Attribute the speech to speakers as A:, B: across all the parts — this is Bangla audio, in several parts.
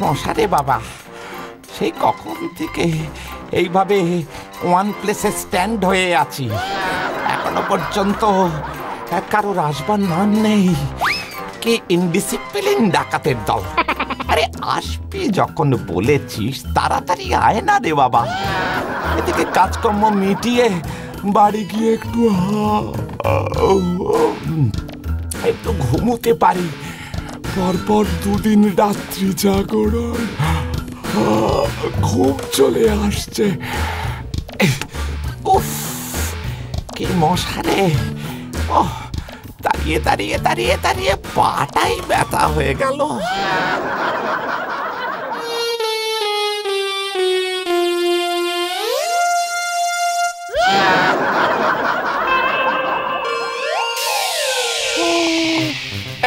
A: মশারে বাবা, সেই কখন থেকে এইভাবে ওয়ান প্লেসে স্ট্যান্ড হয়ে আছি, এখনো পর্যন্ত কারোর আসবার নাম নেই। কি ইনডিসিপ্লিন ডাকাতের দল! আরে আসবি যখন বলেছিস তাড়াতাড়ি আয় না রে বাবা। এদিকে কাজকর্ম মিটিয়ে বাড়ি গিয়ে একটু ঘুমোতে পারি। পরপর 2 দিন রাত্রি জাগরণ, ঘুম চলে আসছে। উফ, কি মশারে! দাঁড়িয়ে দাঁড়িয়ে দাঁড়িয়ে দাঁড়িয়ে পাটাই ব্যথা হয়ে গেল।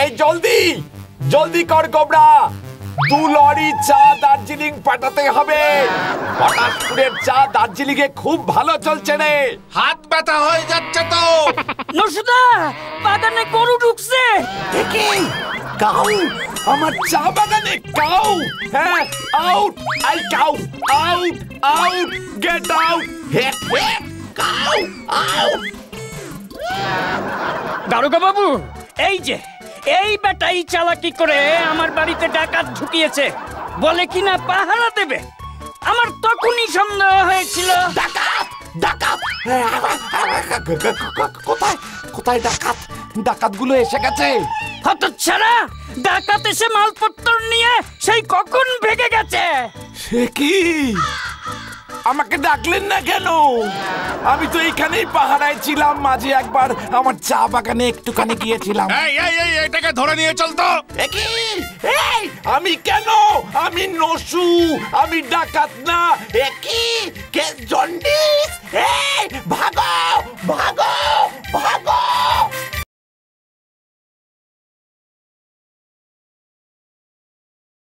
A: এই জলদি জলদি কর গোবরা, 2 লরি চা দার্জিলিং পাঠাতে হবে। পটাশপুরের চা দার্জিলিং এ খুব ভালো চলছে রে।
B: হাত ব্যথা হয়ে যাচ্ছে তো।
C: নসুদা, বাগানে গরু ঢুকছে।
A: দেখি কাউ, আমার চা বাগানে কাউ। হ্যাঁ, out, I cow, out, out, get out, hate hate, cow, out.
C: দারোগা বাবু, এই যে এই বেটাই চালাকি করে আমার বাড়িতে ডাকাত ঢুকিয়েছে, বলে কিনা পাহারা দেবে। আমার তখনই সন্দেহ হয়েছিল।
A: ডাকাত, ডাকাত! কোথায় কোথায় ডাকাত? ডাকাতগুলো এসে গেছে।
C: হতচ্ছাড়া, ডাকাত এসে মালপত্র নিয়ে সেই কখন ভেগে গেছে।
A: সে কি? আমাকে ডাকলেন না কেন? আমি তো এইখানেই পাহারায় ছিলাম। মাঝে একবার আমার চা বাগানে একটুখানি গিয়েছিলাম।
B: এটাকে ধরে নিয়ে চল তো।
A: আমি কেন? আমি নসু, আমি ডাকাত না। কে